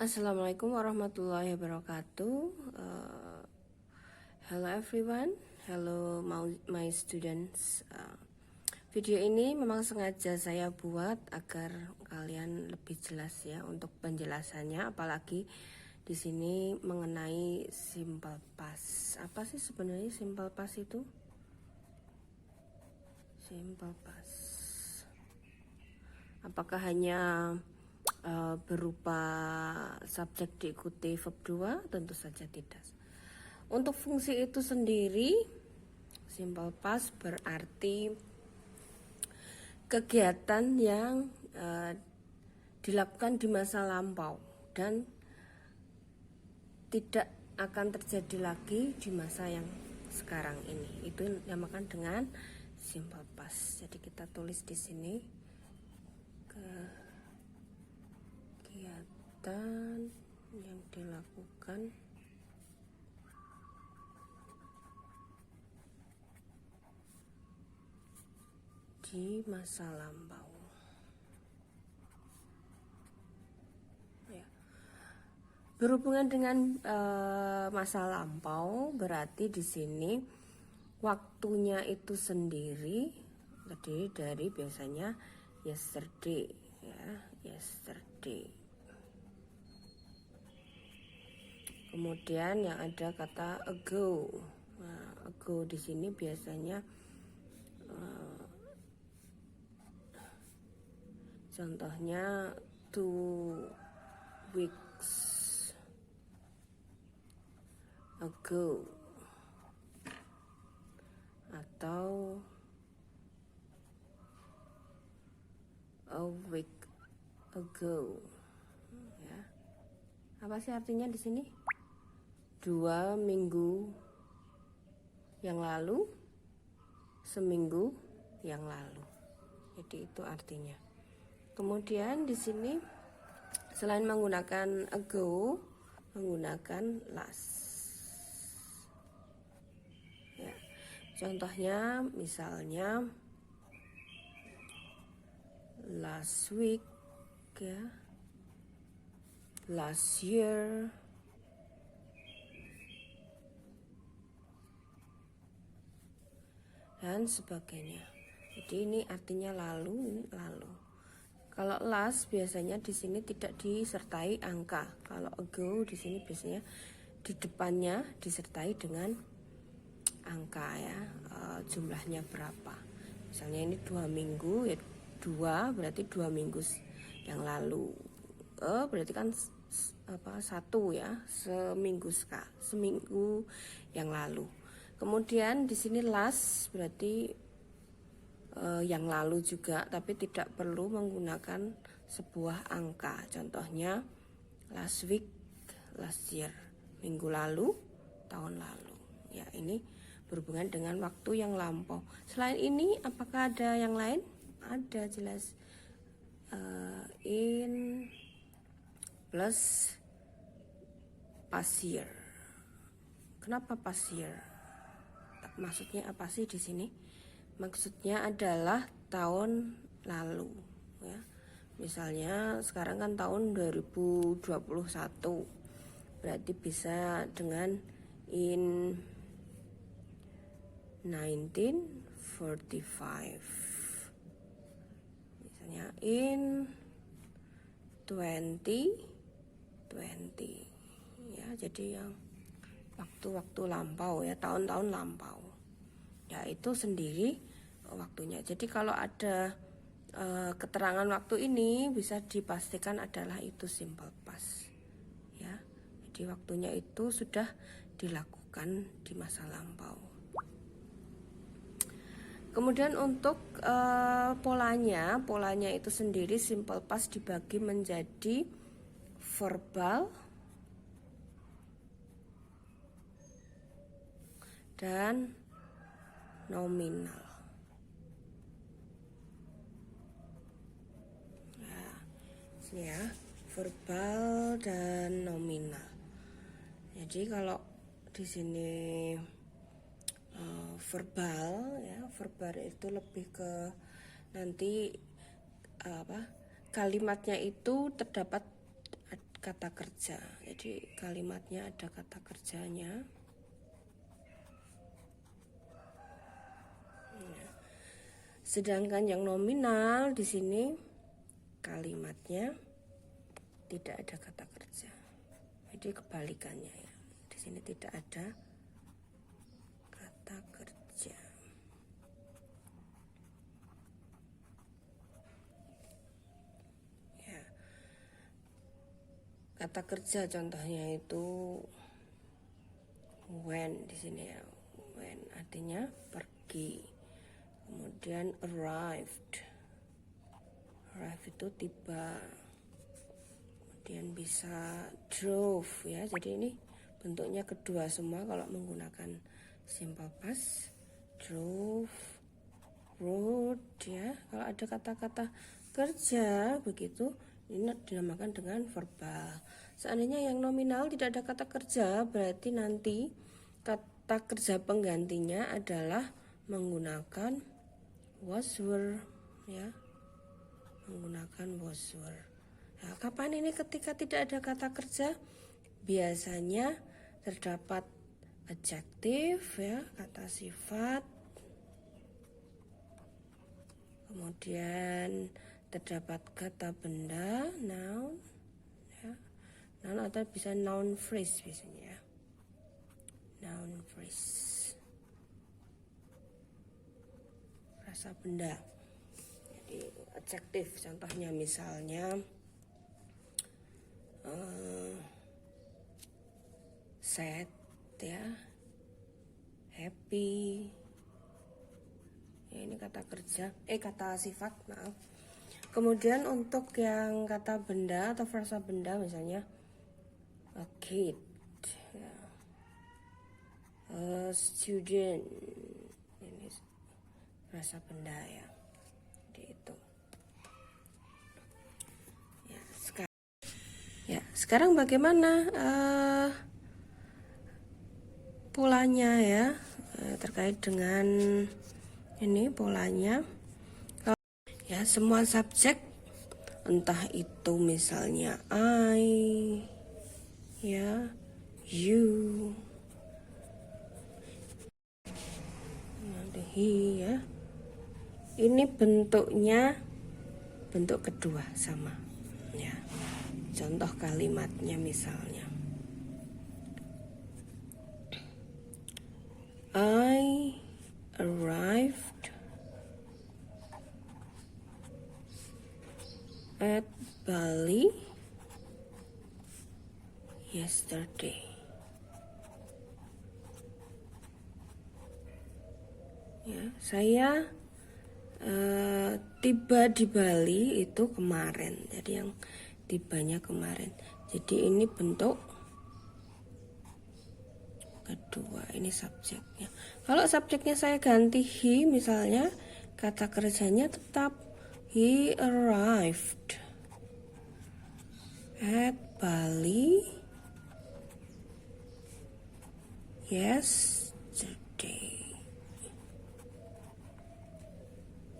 Assalamualaikum warahmatullahi wabarakatuh. Hello everyone, hello my students. Video ini memang sengaja saya buat agar kalian lebih jelas ya untuk penjelasannya, apalagi di sini mengenai simple past. Apa sih sebenarnya simple past itu? Simple past. Apakah hanya berupa subjek diikuti verb 2? Tentu saja tidak. Untuk fungsi itu sendiri, simple past berarti kegiatan yang dilakukan di masa lampau dan tidak akan terjadi lagi di masa yang sekarang ini. Itu dinamakan dengan simple past. Jadi kita tulis di sini kegiatan yang dilakukan di masa lampau. Ya. Berhubungan dengan masa lampau berarti di sini waktunya itu sendiri terdiri dari biasanya yesterday, ya, yesterday. Kemudian yang ada kata ago. Nah, ago di sini biasanya contohnya 2 weeks ago atau a week ago. Ya. Apa sih artinya di sini? 2 minggu yang lalu, seminggu yang lalu. Jadi itu artinya. Kemudian di sini selain menggunakan ago, menggunakan last. Ya. Contohnya misalnya last week, ya, last year, dan sebagainya. Jadi ini artinya lalu, ini lalu. Kalau last biasanya di sini tidak disertai angka. Kalau ago di sini biasanya di depannya disertai dengan angka ya, jumlahnya berapa. Misalnya ini 2 minggu ya, 2 berarti 2 minggu yang lalu. Berarti kan apa, 1 ya, seminggu yang lalu. Kemudian di sini last berarti yang lalu juga, tapi tidak perlu menggunakan sebuah angka. Contohnya last week, last year, minggu lalu, tahun lalu. Ya, ini berhubungan dengan waktu yang lampau. Selain ini, apakah ada yang lain? Ada, jelas. In plus past year. Kenapa past year? Maksudnya apa sih di sini? Maksudnya adalah tahun lalu, ya. Misalnya sekarang kan tahun 2021, berarti bisa dengan in 1945, misalnya in 2020, ya. Jadi yang waktu-waktu lampau ya, tahun-tahun lampau ya, itu sendiri waktunya. Jadi kalau ada keterangan waktu ini bisa dipastikan adalah itu simple past ya. Jadi waktunya itu sudah dilakukan di masa lampau. Kemudian untuk polanya itu sendiri simple past dibagi menjadi verbal dan nominal. Nah, sini ya, verbal dan nominal. Jadi kalau di sini verbal ya, verbal itu lebih ke nanti kalimatnya itu terdapat kata kerja. Jadi kalimatnya ada kata kerjanya. Sedangkan yang nominal di sini kalimatnya tidak ada kata kerja. Jadi kebalikannya ya. Di sini tidak ada kata kerja. Ya. Kata kerja contohnya itu when di sini ya. When artinya pergi. Kemudian arrived. Arrive itu tiba. Kemudian bisa drove ya. Jadi ini bentuknya kedua semua kalau menggunakan simple past. Drove, rode ya. Kalau ada kata-kata kerja begitu, ini dinamakan dengan verbal. Seandainya yang nominal tidak ada kata kerja, berarti nanti kata kerja penggantinya adalah menggunakan was were ya. Menggunakan was were. Nah, kapan ini ketika tidak ada kata kerja? Biasanya terdapat adjektif ya, kata sifat. Kemudian terdapat kata benda, noun ya. Noun atau bisa noun phrase biasanya ya. Noun phrase. Frasa benda. Jadi adjektif contohnya misalnya sad ya, happy ya, ini kata kerja kata sifat maaf. Kemudian untuk yang kata benda atau frasa benda misalnya a kid ya, a student, ini frasa benda ya. Jadi itu ya. Sekarang bagaimana polanya ya, terkait dengan ini polanya ya. Semua subjek entah itu misalnya I ya, you, he ya, ini bentuknya bentuk kedua sama ya. Contoh kalimatnya misalnya I arrived at Bali yesterday. Ya, saya tiba di Bali itu kemarin. Jadi yang tibanya kemarin. Jadi ini bentuk kedua, ini subjeknya. Kalau subjeknya saya ganti he misalnya, kata kerjanya tetap he arrived at Bali yesterday.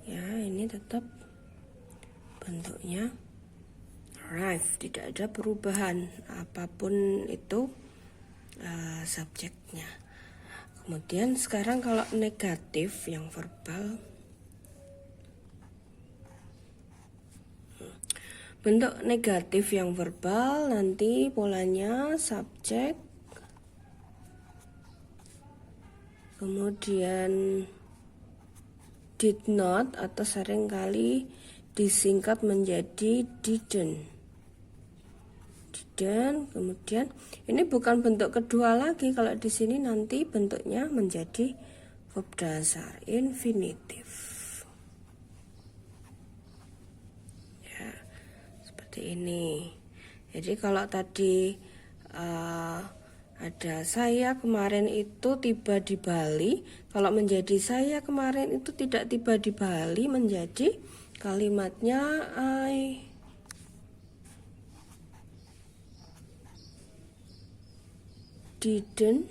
Ya, ini tetap bentuknya arrive, tidak ada perubahan apapun itu subjeknya. Kemudian sekarang kalau negatif yang verbal, bentuk negatif yang verbal nanti polanya subjek, kemudian did not atau seringkali disingkat menjadi didn't. Kemudian ini bukan bentuk kedua lagi, kalau di sini nanti bentuknya menjadi verb dasar infinitif ya, seperti ini. Jadi kalau tadi ada saya kemarin itu tiba di Bali, kalau menjadi saya kemarin itu tidak tiba di Bali, menjadi kalimatnya I didn't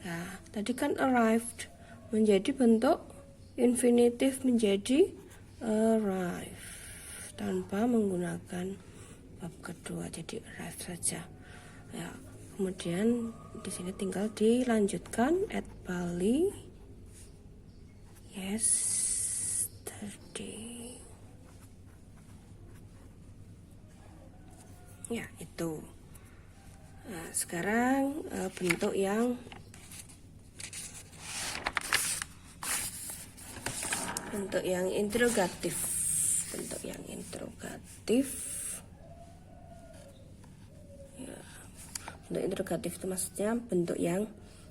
ya. Tadi kan arrived menjadi bentuk infinitif menjadi arrive tanpa menggunakan bab kedua, jadi arrive saja ya. Kemudian di sini tinggal dilanjutkan at Bali yesterday ya, itu. Nah, sekarang bentuk yang interrogatif. Bentuk yang interrogatif ya. Bentuk interrogatif itu maksudnya bentuk yang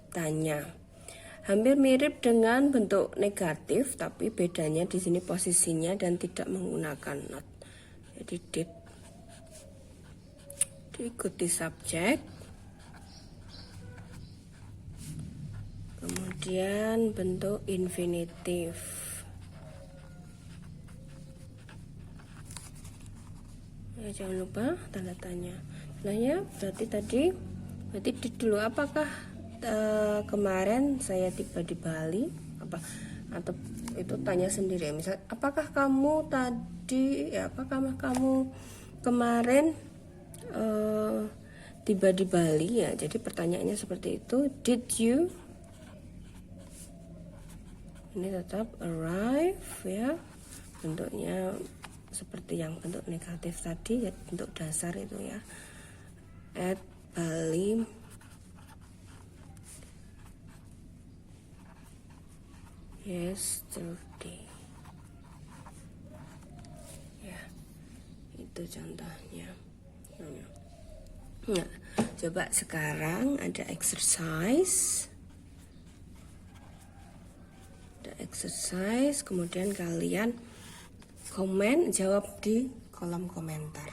tanya. Hampir mirip dengan bentuk negatif, tapi bedanya di sini posisinya dan tidak menggunakan not. Jadi did diikuti subjek, kemudian bentuk infinitif. Ya, jangan lupa tanda tanya. Tandanya berarti did dulu. Apakah kemarin saya tiba di Bali? Atau itu tanya sendiri. Misal, apakah kamu kemarin tiba di Bali ya? Jadi pertanyaannya seperti itu. Did you? Ini tetap arrive ya. Bentuknya seperti yang bentuk negatif tadi ya, bentuk dasar itu ya. At Bali yesterday ya, itu contohnya. Nah, coba sekarang ada exercise, kemudian kalian komen, jawab di kolom komentar.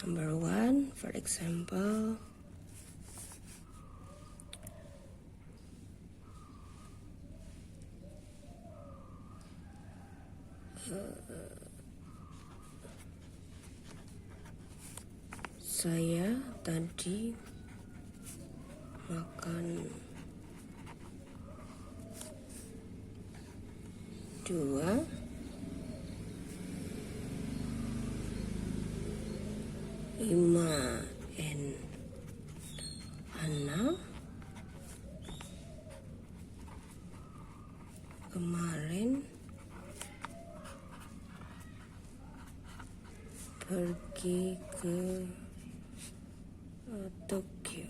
Number 1, for example, saya tadi makan 2 Ima and Ana kemarin pergi ke Tokyo.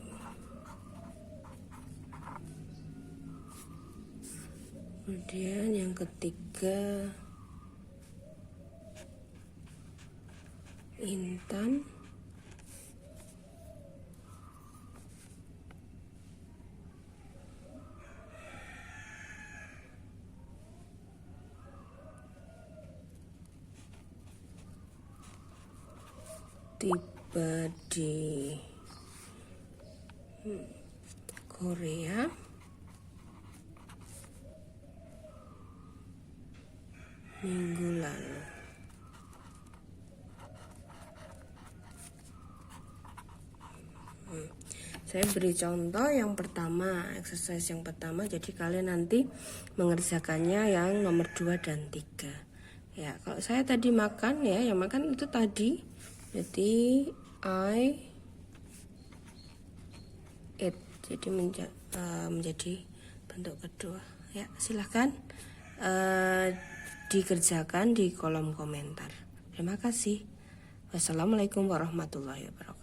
Kemudian yang ketiga, Intan tiba di Korea minggu lalu. Saya beri contoh yang pertama, exercise yang pertama, jadi kalian nanti mengerjakannya yang nomor 2 dan 3 ya. Kalau saya tadi makan ya, yang makan itu tadi, jadi I ate, jadi menjadi bentuk kedua ya. Silahkan dikerjakan di kolom komentar. Terima kasih. Wassalamualaikum warahmatullahi wabarakatuh.